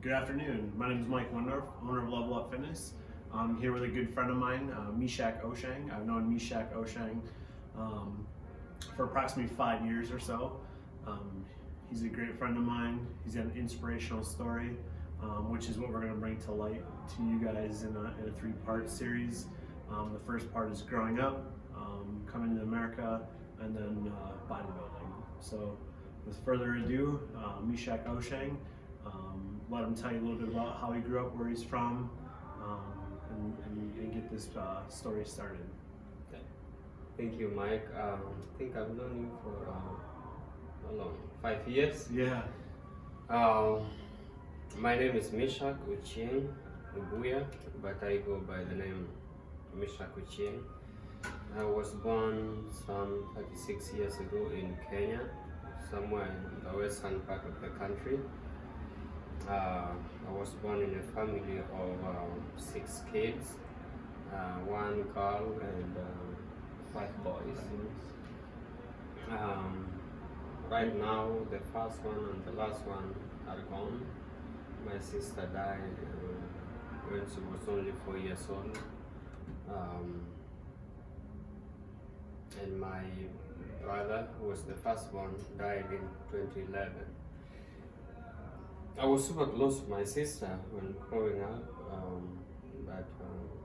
Good afternoon. My name is Mike Wendorf, owner of Level Up Fitness. I'm here with a good friend of mine, Meshack Oschieng. I've known Meshack Oschieng for approximately 5 years or so. He's a great friend of mine. He's got an inspirational story, which is what we're going to bring to light to you guys in a three-part series. The first part is growing up, coming to America, and then bodybuilding. So with further ado, Meshack Oschieng, let him tell you a little bit about how he grew up, where he's from, and get this story started. Thank you, Mike. I think I've known you for how long? 5 years? Yeah. My name is Meshack Oschieng, but I go by the name Meshack Oschieng. I was born some 36 years ago in Kenya, somewhere in the western part of the country. I was born in a family of 6 kids, 1 girl and 5 boys. Right now, the first one and the last one are gone. My sister died when she was only 4 years old. And my brother, who was the first one, died in 2011. I was super close to my sister when growing up, but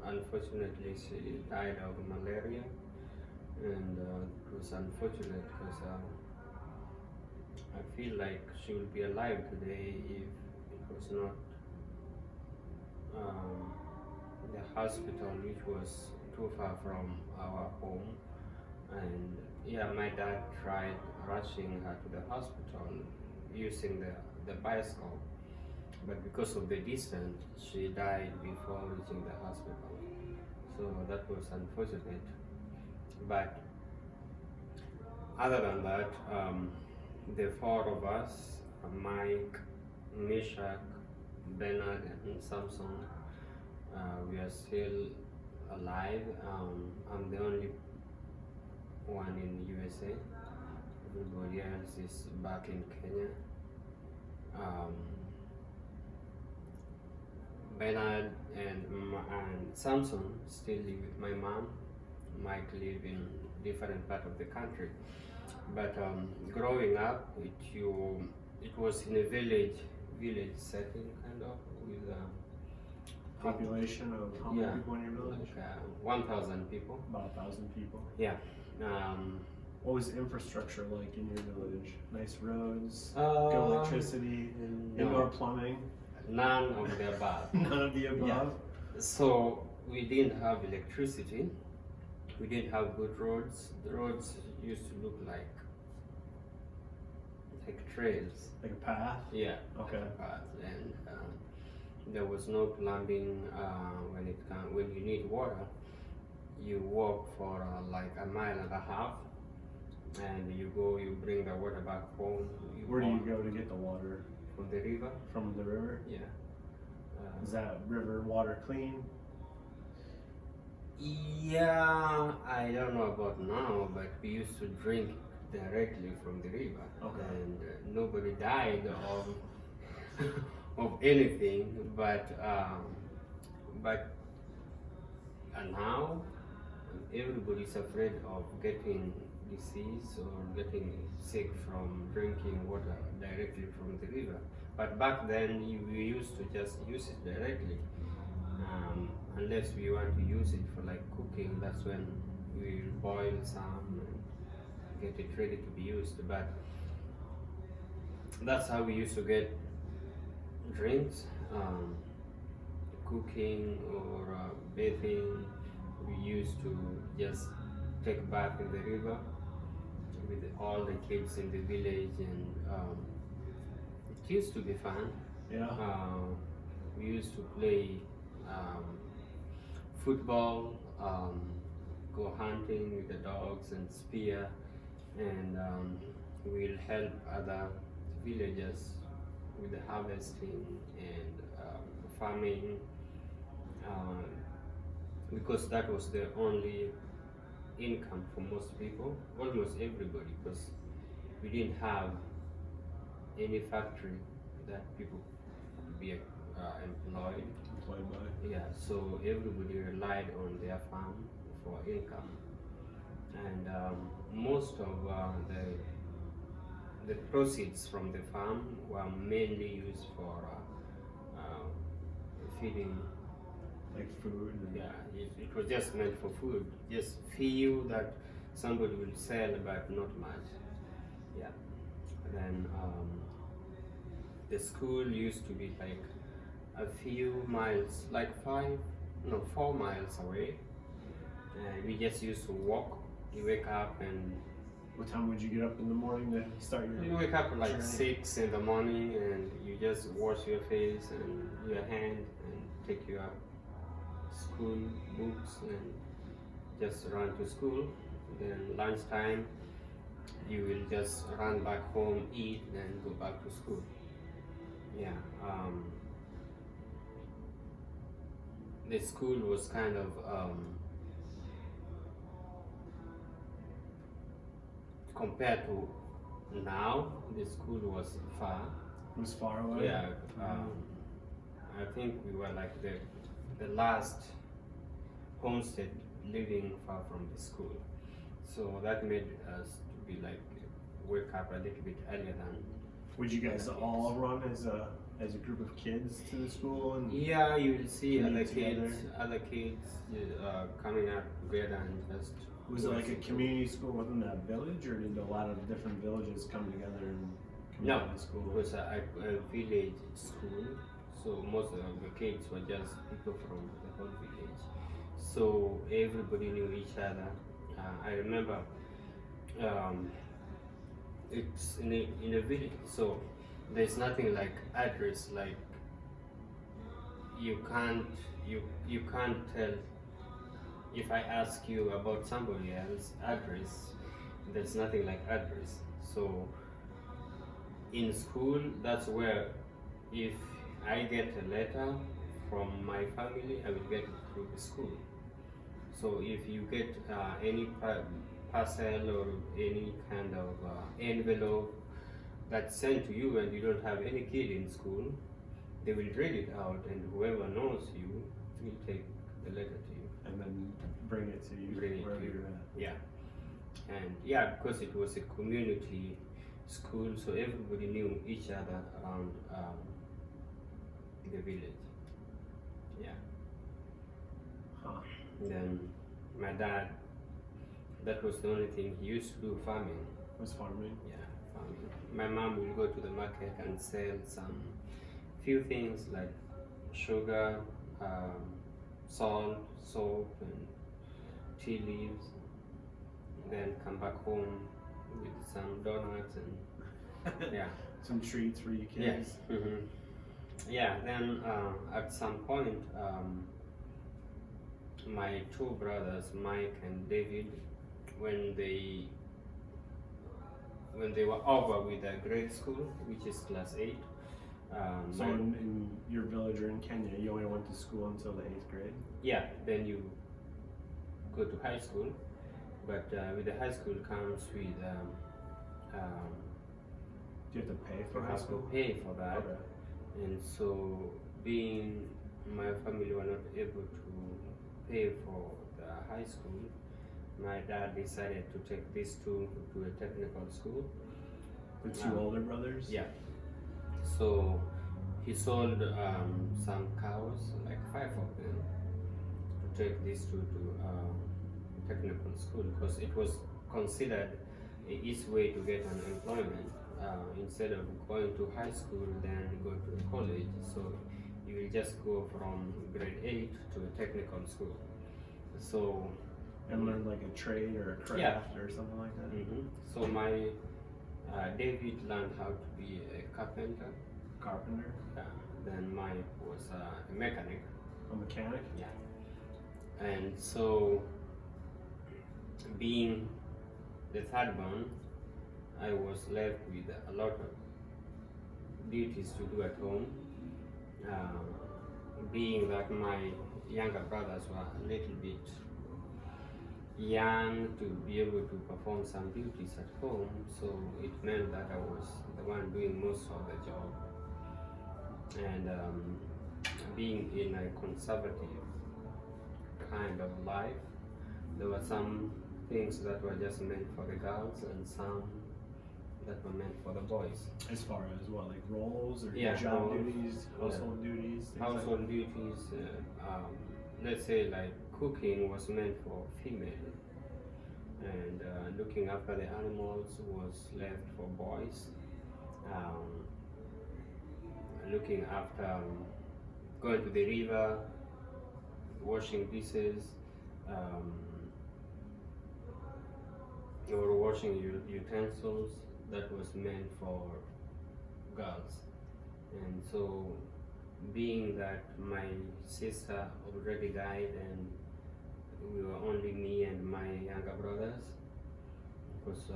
unfortunately she died of malaria, and it was unfortunate because I feel like she would be alive today if it was not the hospital, which was too far from our home. And yeah, my dad tried rushing her to the hospital using the bicycle, but because of the distance, she died before reaching the hospital. So that was unfortunate. But other than that, the 4 of us, Mike, Meshack, Bernard, and Samson, we are still alive. I'm the only one in USA. Everybody else is back in Kenya. Bernard and Samson still live with my mom. Mike live in different part of the country. But growing up, it was in a village setting, kind of, with Population of how many people in your village? Like 1,000 people. About 1,000 people. Yeah. What was the infrastructure like in your village? Nice roads, good electricity, indoor plumbing? None of the above. None of the above? Yeah. So we didn't have electricity. We didn't have good roads. The roads used to look like trails. Like a path? Yeah. Okay. Like a path. And there was no plumbing. When you need water, you walk for like a mile and a half, and you bring the water back home. Where do you go to get the water? From the river. From the river? Yeah. Is that river water clean? Yeah, I don't know about now, but we used to drink directly from the river. Okay. And nobody died of of anything, but now everybody's afraid of getting disease or getting sick from drinking water directly from the river. But back then we used to just use it directly, unless we want to use it for like cooking. That's when we boil some and get it ready to be used. But that's how we used to get drinks, cooking or bathing. We used to just take bath in the river with all the kids in the village, and it used to be fun. Yeah. We used to play football, go hunting with the dogs and spear, and we'll help other villagers with the harvesting and farming, because that was the only income for most people, almost everybody, because we didn't have any factory that people could be be employed. Employed by. Yeah, so everybody relied on their farm for income, and most of the proceeds from the farm were mainly used for feeding. Like food. And Yeah, it was just meant for food, just few that somebody will sell, but not much. Yeah. Then the school used to be like a few miles, like 4 miles away. And we just used to walk. You wake up and what time would you get up in the morning to start your? you wake up at like journey? 6 in the morning, and you just wash your face and your hand and take your school books and just run to school. Then lunchtime, you will just run back home, eat, then go back to school. Yeah. The school was kind of compared to now, the school was far. It was far away. Yeah. I think we were like the last homestead living far from the school, so that made us to be like wake up a little bit earlier than. Would you guys all run as a group of kids to the school? And Yeah, you will see Coming other kids coming out together and just. was it like a community school within that village, or did a lot of different villages come together and come No, to the school? it was a village school, so most of the kids were just people from the whole village. So everybody knew each other. I remember it's in a village, so there's nothing like address. Like you can't tell. If I ask you about somebody else's address, there's nothing like address. So in school, that's where if I get a letter from my family, I will get it through the school. So if you get any parcel or any kind of envelope that's sent to you and you don't have any kid in school, they will read it out, and whoever knows you will take the letter to you. And then bring it to you Bring it to wherever you. you're at. Yeah. And yeah, because it was a community school, so everybody knew each other around the village. Yeah. Huh. And then my dad, that was the only thing he used to do, farming. Was farming. Yeah, farming. My mom will go to the market and sell some few things like sugar, salt, soap, and tea leaves. Then come back home with some donuts and yeah. Some treats for you Yeah. kids. Yeah. Then at some point, my two brothers, Mike and David, when they were over with their grade school, which is class 8. So in your village or in Kenya, you only went to school until the 8th grade? Yeah, then you go to high school, but with the high school comes with Do you have to pay for you high have school? to pay for that. Okay. And so, being my family were not able to pay for the high school, my dad decided to take these two to a technical school. The two older brothers? Yeah. So he sold some cows, like 5 of them, to take these two to technical school, because it was considered a easy way to get an employment. Instead of going to high school, then go to college. So you will just go from grade 8 to a technical school. So And learn like a trade or a craft or something like that? So my David learned how to be a carpenter. Carpenter? Then Mike was a mechanic. A mechanic? Yeah. And so, being the third one, I was left with a lot of duties to do at home. Being that my younger brothers were a little bit young to be able to perform some duties at home, so it meant that I was the one doing most of the job. and being in a conservative kind of life, there were some things that were just meant for the girls and some that were meant for the boys. As far as what, like roles or Yeah, job roles, duties, household duties, things like Household duties, let's say like cooking was meant for female, and looking after the animals was left for boys. Looking after going to the river, washing dishes, or washing utensils, that was meant for girls. And so, being that my sister already died and we were only me and my younger brothers, because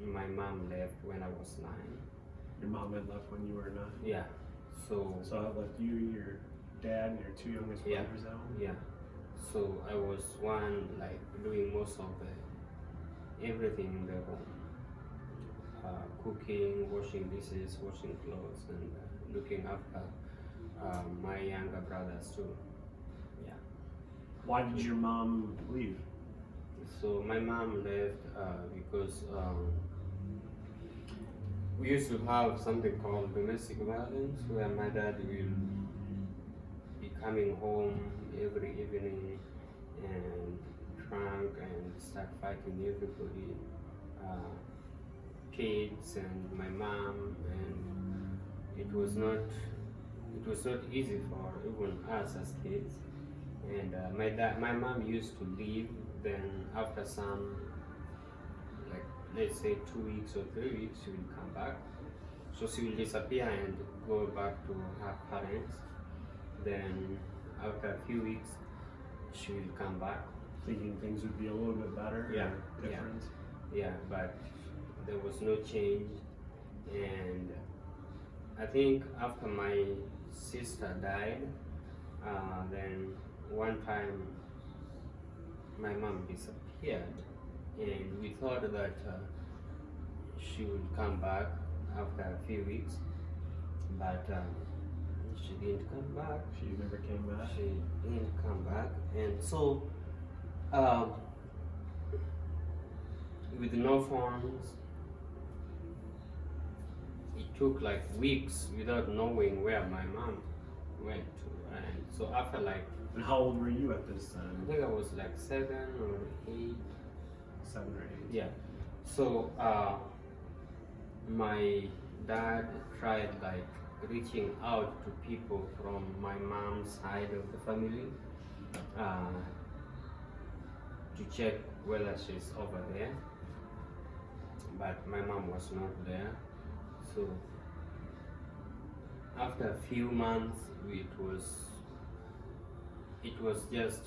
my mom left when I was 9. your mom had left when you were 9? Yeah. So it left you, your dad, and your 2 youngest Yeah. brothers at home? yeah. So I was one like doing most of the everything in the home. Cooking, washing dishes, washing clothes, and looking after my younger brothers too. Yeah. Why did your mom leave? So my mom left because we used to have something called domestic violence, where my dad will be coming home every evening and drunk and start fighting everybody, kids and my mom, and it was not easy for even us as kids. And my mom used to leave. Then after some, like let's say 2 weeks or 3 weeks, she will come back. So she will disappear and go back to her parents. Then after a few weeks, she will come back. Thinking things would be a little bit better Yeah, or different? Yeah, but there was no change. And I think after my sister died, then one time my mom disappeared, and we thought that she would come back after a few weeks, but she didn't come back. She never came back? She didn't come back, and so with no phones, it took like weeks without knowing where my mom went to. And so after like, And how old were you at this I time? think I was like 7 or 8. 7 or 8? Yeah. So my dad tried like reaching out to people from my mom's side of the family to check whether she's over there, but my mom was not there. So after a few months, it was just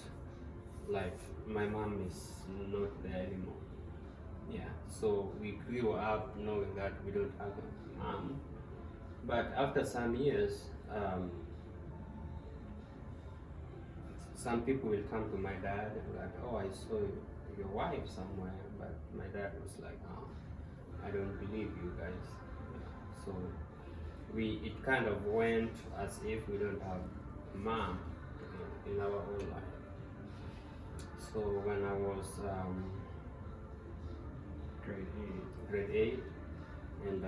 like my mom is not there anymore. Yeah, so we grew up knowing that we don't have a mom. But after some years, some people will come to my dad and like, oh, I saw your wife somewhere. But my dad was like, oh, I don't believe you guys. So it kind of went as if we don't have a mom in our whole life. So when I was grade 8, and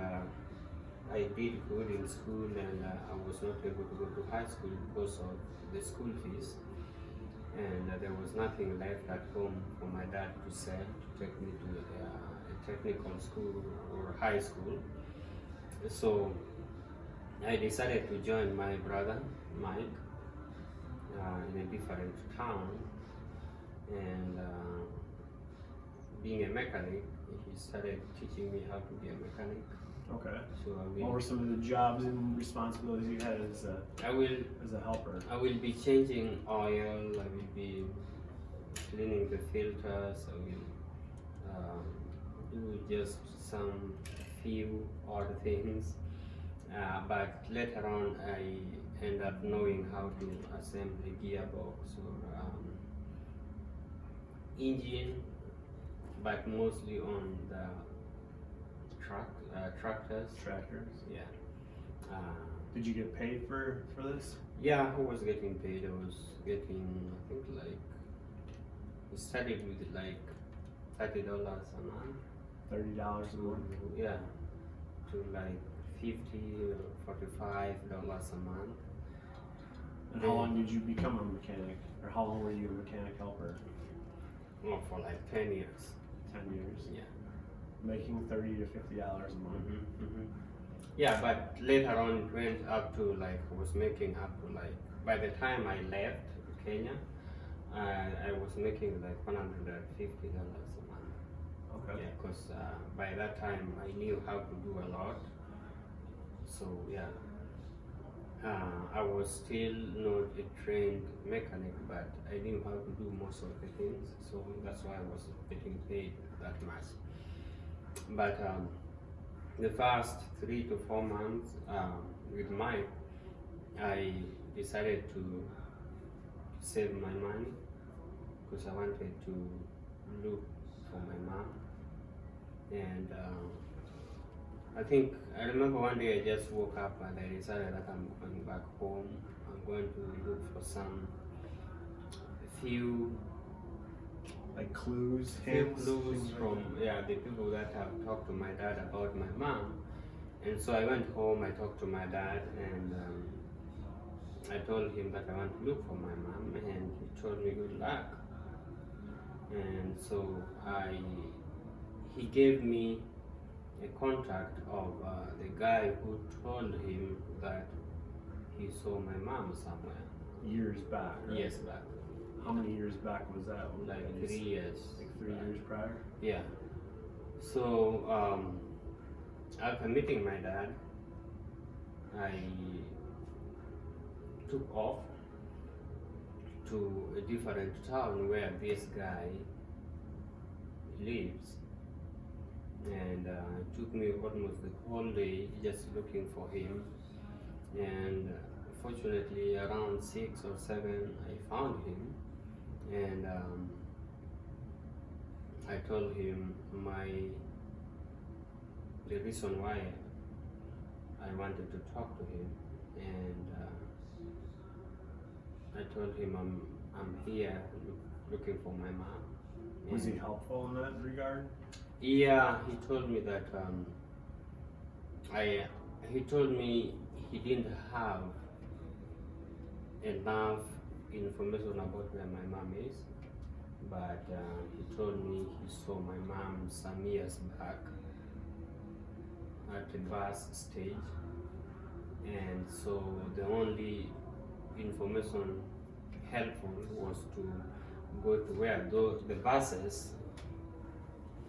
I did good in school, and I was not able to go to high school because of the school fees, and there was nothing left at home for my dad to send to take me to a technical school or high school. So I decided to join my brother Mike in a different town, and being a mechanic, he started teaching me how to be a mechanic. Okay. So What were some of the jobs and responsibilities you had as a helper? I will be changing oil. I will be cleaning the filters. I will do just some few odd things. But later on, I end up knowing how to assemble a gearbox or engine, but mostly on the tractors. Tractors. Yeah. Did you get paid for this? Yeah, I was getting paid. I was getting, I think, like, it started with like $30 a month. $30 a month. Yeah, to like $50 or $45 a month. And how long did you become a mechanic, or how long were you a mechanic helper? Oh, for like 10 years. 10 years. Yeah. Making $30 to $50 a month. Yeah, but later on it went up to like, I was making up to like, by the time I left Kenya, I was making like $150 a month. Okay. Yeah, because by that time I knew how to do a lot. So yeah, I was still not a trained mechanic, but I knew how to do most of the things. So that's why I was getting paid that much. But the first 3 to 4 months with Mike, I decided to save my money because I wanted to look for my mom. And I remember one day I just woke up and I decided that I'm going back home. I'm going to look for some few clues, few hints, clues things from like the people that have talked to my dad about my mom. And so I went home, I talked to my dad, and I told him that I want to look for my mom, and he told me good luck. And so he gave me a contact of the guy who told him that he saw my mom somewhere. years back. Right? Years back. How many years back was that? Like 3 years. Like 3 years prior? Yeah. So after meeting my dad, I took off to a different town where this guy lives, and it took me almost the whole day just looking for him. And fortunately, around 6 or 7, I found him, and I told him the reason why I wanted to talk to him, and I told him I'm here looking for my mom. Was he helpful in that regard? Yeah, he told me that he told me he didn't have enough information about where my mom is, but he told me he saw my mom some years back at a bus stage, and so the only information helpful was to go to where the buses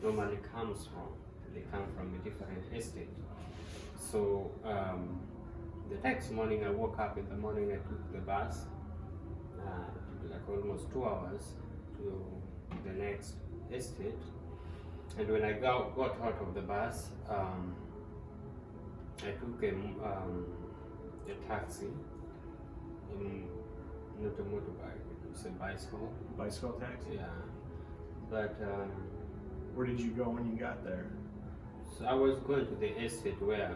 normally comes from. They come from a different estate. So the next morning I woke up in the morning, I took the bus, like almost 2 hours to the next estate. And when I got out of the bus, I took a taxi, not a motorbike, it was a bicycle. Bicycle taxi? Yeah. But where did you go when you got there? so I was going to the estate where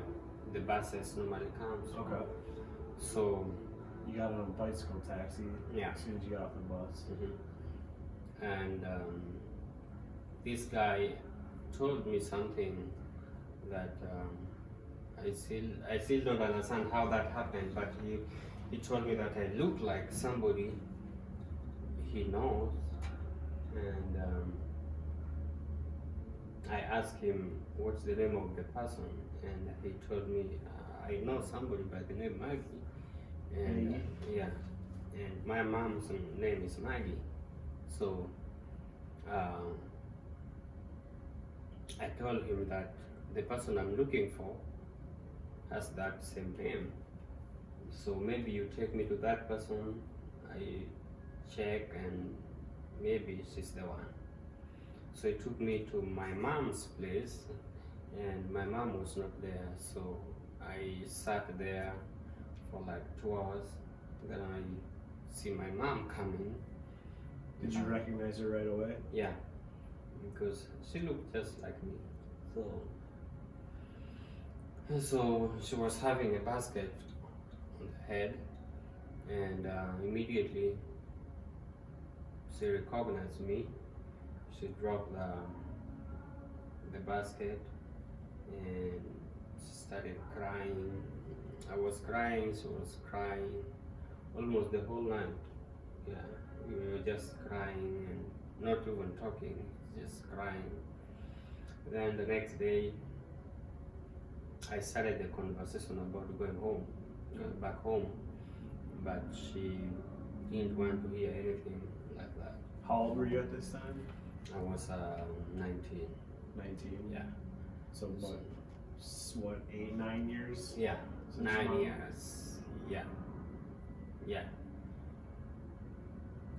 the buses normally comes from. Okay. So you got on a bicycle taxi as soon as you got off the bus. And this guy told me something that I still don't understand how that happened, but he told me that I look like somebody he knows, and I asked him what's the name of the person, and he told me I know somebody by the name Maggie, and and my mom's name is Maggie. So I told him that the person I'm looking for has that same name. So maybe you take me to that person, I check, and maybe she's the one. So he took me to my mom's place, and my mom was not there. So I sat there for like 2 hours. Then I see my mom coming. Did you recognize her right away? Yeah, because she looked just like me. So And so she was having a basket on the head, and immediately she recognized me. She dropped the basket and she started crying. I was crying, she was crying, almost the whole night. Yeah, we were just crying and not even talking, just crying. Then the next day, I started the conversation about going home, back home, but she didn't want to hear anything like that. How old were you at this time? I was 19. 19. Yeah. So what, 8, 9 years? Yeah, Since 9 mom- years. Yeah. Yeah.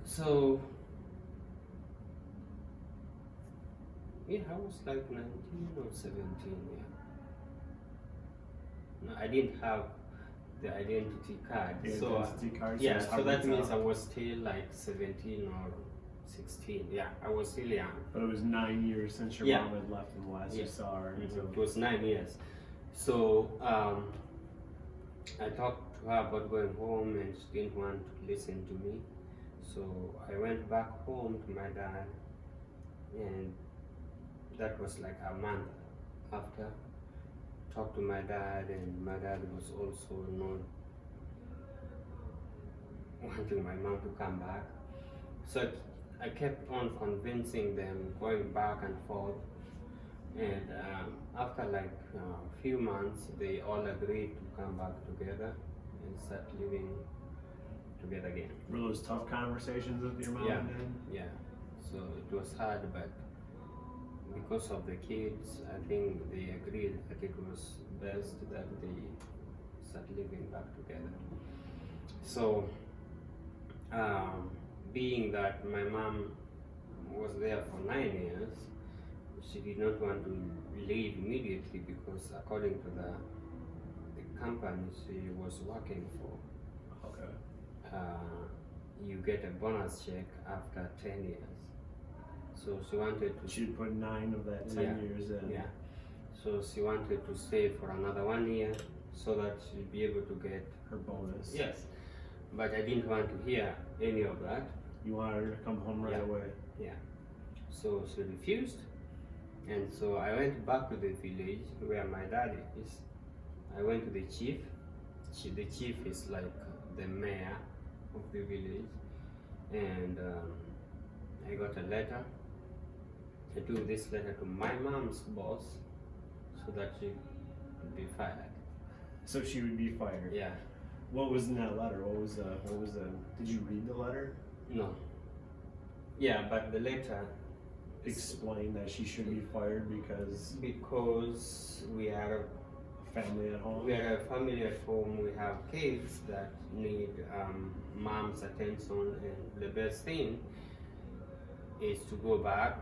So, yeah, I was like 19 or 17, yeah. No, I didn't have the identity card. The so, identity card, so yeah, it's so hard that to means I tell. was still like 17 or 16. Yeah, I was still young. But it was 9 years since your Yeah. mom had left, and the last Yeah. you saw her. Mhm. So It was 9 years. So I talked to her about going home, and she didn't want to listen to me. So I went back home to my dad, and that was like a month after. Talked to my dad, and my dad was also not wanting my mom to come back. So I kept on convincing them, going back and forth. And after like a few months, they all agreed to come back together and start living together again. were those tough conversations with your mom Yeah. and dad? Yeah, so it was hard, but because of the kids, I think they agreed that it was best that they start living back together. So, being that my mom was there for 9 years, she did not want to leave immediately because, according to the company she was working for, Okay. you get a bonus check after 10 years. So she wanted to. She'd put 9 of that 10 Yeah. years in. Yeah. So she wanted to stay for another 1 year so that she'd be able to get. Her bonus. Yes. But I didn't want to hear any of that. You wanted her to come home right Yeah. away. Yeah. So she refused. And so I went back to the village where my dad is. I went to the chief. The chief is like the mayor of the village. And I got a letter. I took this letter to my mom's boss so that she could be fired. So she would be fired. Yeah. What was in that letter? What was the? Did you read the letter? No. Yeah, but the letter Explain that she should be fired because we are a family at home. a family at home. We have kids that need mom's attention, and the best thing is to go back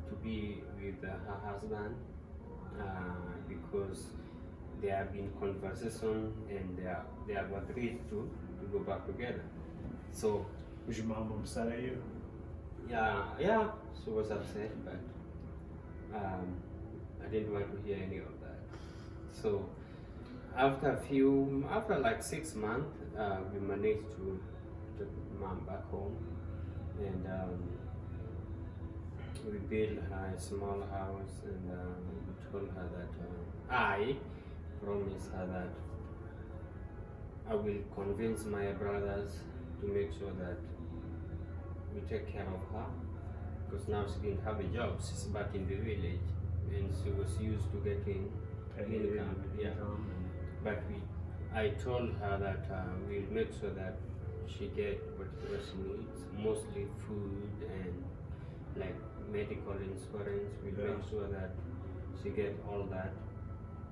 to be with her husband because there have been conversation and they have agreed to go back together. So Was your mom upset at you? yeah, she was upset, but I didn't want to hear any of that. So after like 6 months, we managed to take mom back home, and we built her a small house, and we told her that I promised her that I will convince my brothers to make sure that we take care of her, because now she didn't have a job. She's back in the village, and she was used to getting income. Yeah. But I told her that we'll make sure that she get whatever she needs, mostly food and like medical insurance. We'll Yeah. make sure that she get all that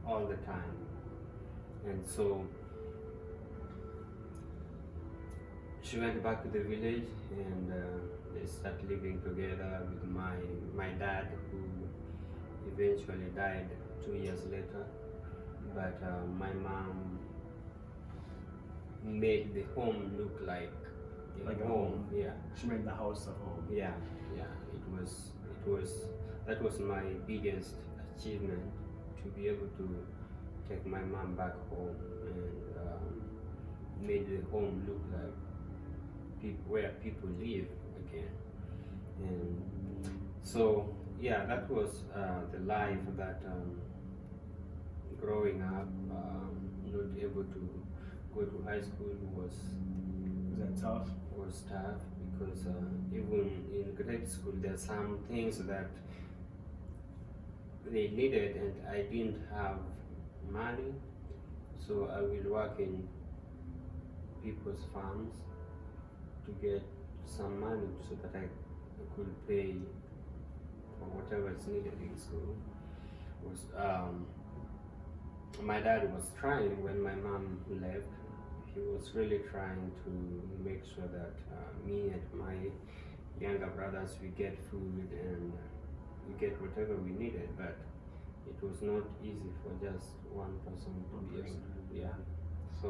all the time. And so she went back to the village, and they started living together with my dad, who eventually died 2 years later. But my mom made the home look like Like a a home. home. Yeah, She made the house a home. yeah, yeah. It was that was my biggest achievement to be able to take my mom back home and made the home look like where people live again. And so yeah, that was the life that growing up, not able to go to high school was that tough? Was tough because even in grade school there's some things that they needed and I didn't have money, so I will work in people's farms to get some money so that I could pay for whatever is needed in school. My dad was trying when my mom left. He was really trying to make sure that me and my younger brothers, we get food and we get whatever we needed, but it was not easy for just one person to be able to, yeah. So,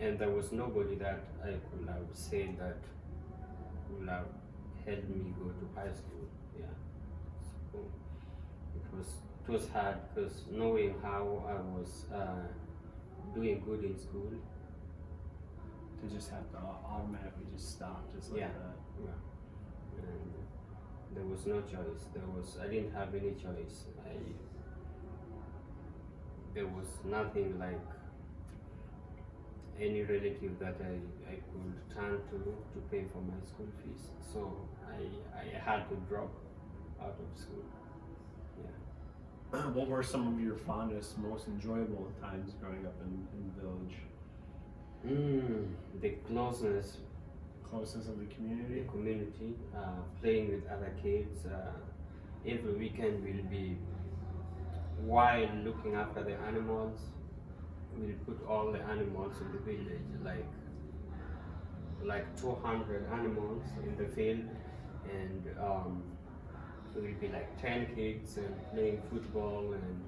and there was nobody that I could have said that would have helped me go to high school, yeah. So it was hard because knowing how I was doing good in school, to just have to automatically just stop just like that. Yeah. And there was no choice. I didn't have any choice. There was nothing like any relative that I could turn to pay for my school fees. So I had to drop out of school. Yeah. What were some of your fondest, most enjoyable times growing up in the village? The closeness Of the community? Playing with other kids. Every weekend we'll be while looking after the animals. We'll put all the animals in the village, like 200 animals in the field, and it will be like 10 kids and playing football and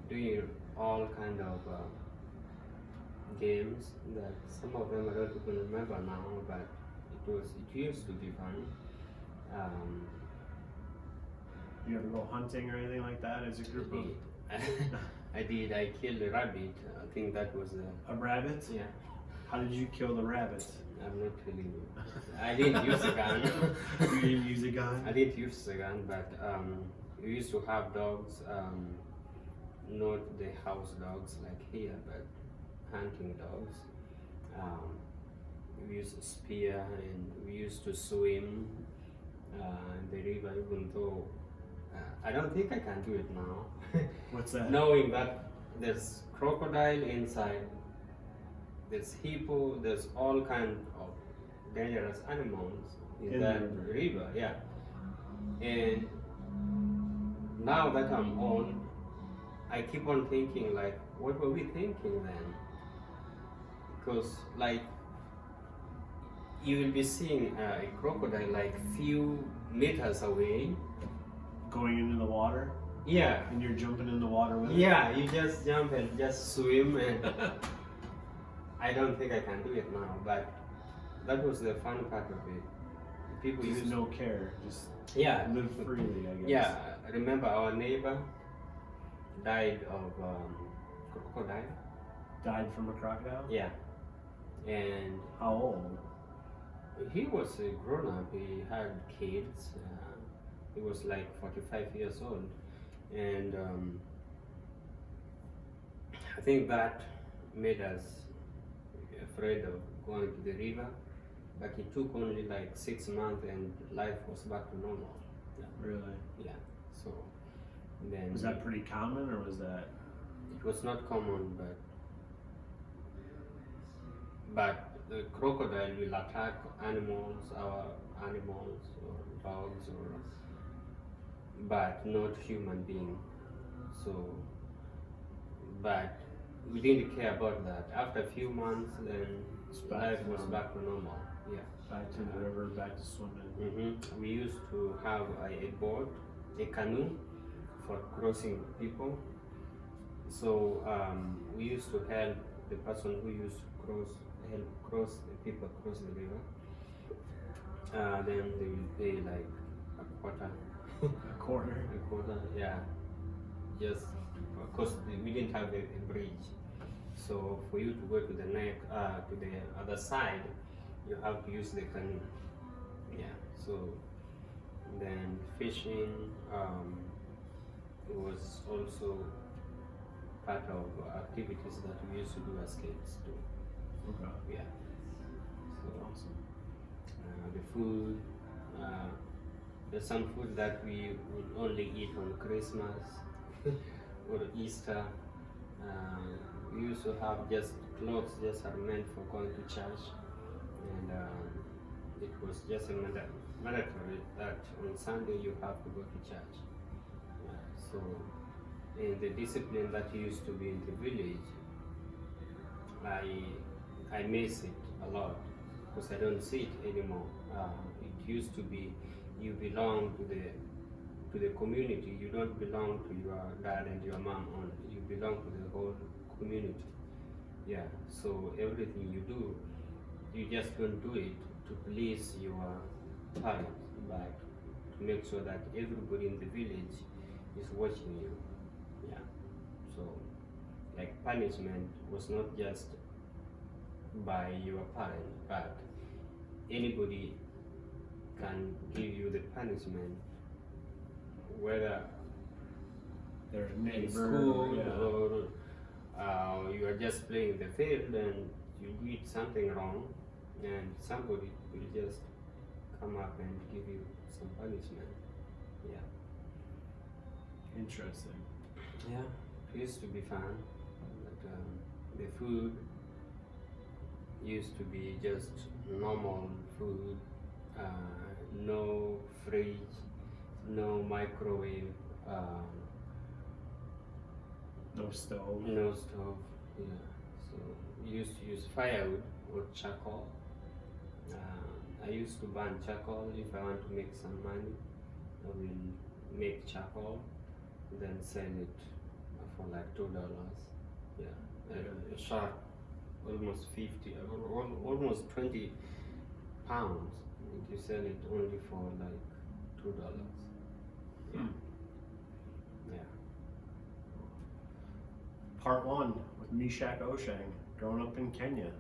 doing all kind of games that some of them I don't even remember now, but it used to be fun. You ever go hunting or anything like that as a group of? I did. I killed a rabbit. I think that was a rabbit? Yeah. How did you kill the rabbit? I'm not telling you. I didn't use a gun. You didn't use a gun? I didn't use a gun, but we used to have dogs, not the house dogs like here, but hunting dogs. We used a spear and we used to swim in the river, even though I don't think I can do it now. What's that? Knowing that there's crocodile inside, there's hippo, there's all kind of dangerous animals in that river, yeah. And now that I'm old, I keep on thinking like, what were we thinking then? Because like, you will be seeing a crocodile like few meters away. Going into the water? Yeah. And you're jumping in the water with it? Yeah, you just jump and just swim, and I don't think I can do it now, but that was the fun part of it. People just used no care, just live freely, I guess. Yeah, I remember our neighbor died of crocodile. Died from a crocodile? Yeah. And how old? He was a grown up, he had kids. He was like 45 years old. And I think that made us afraid of going to the river. But it took only like 6 months and life was back to normal. Yeah. Really? Yeah. So then. Was that pretty common or was that? It was not common, but the crocodile will attack animals, our animals or dogs, but not human being. So, but we didn't care about that. After a few months, then life was back to normal. Yeah. Back to the river, back to swimming. We used to have a boat, a canoe for crossing people. So we used to help the person who used to help cross the people across the river. Then they will pay like a quarter A quarter. A quarter, yeah. Just because we didn't have a bridge, so for you to go to the to the other side, you have to use the canoe. Yeah. So then fishing was also part of activities that we used to do as kids too. Okay. Yeah. So Awesome. the food, there's some food that we would only eat on Christmas or Easter. We used to have just clothes just are meant for going to church, and it was just a mandatory that on Sunday you have to go to church. So, in the discipline that used to be in the village, I miss it a lot because I don't see it anymore. It used to be you belong to the community. You don't belong to your dad and your mom only. You belong to the whole community. Yeah. So everything you do, you just don't do it to please your parents, but to make sure that everybody in the village is watching you. Yeah. So, like punishment was not just by your parent, but anybody can give you the punishment, whether Their in neighbor. school Yeah. or you are just playing the field and you did something wrong, and somebody will just come up and give you some punishment. Yeah. Interesting. Yeah, it used to be fun, but the food used to be just normal food, no fridge, no microwave, No stove. no stove. Yeah, so we used to use firewood or charcoal. I used to burn charcoal if I want to make some money. I will make charcoal, then sell it for like $2. Yeah, a sharp, almost 50, or almost 20 pounds. You sell it only for like $2. Yeah. Hmm. Yeah. Part 1 with Meshack Oschieng, growing up in Kenya.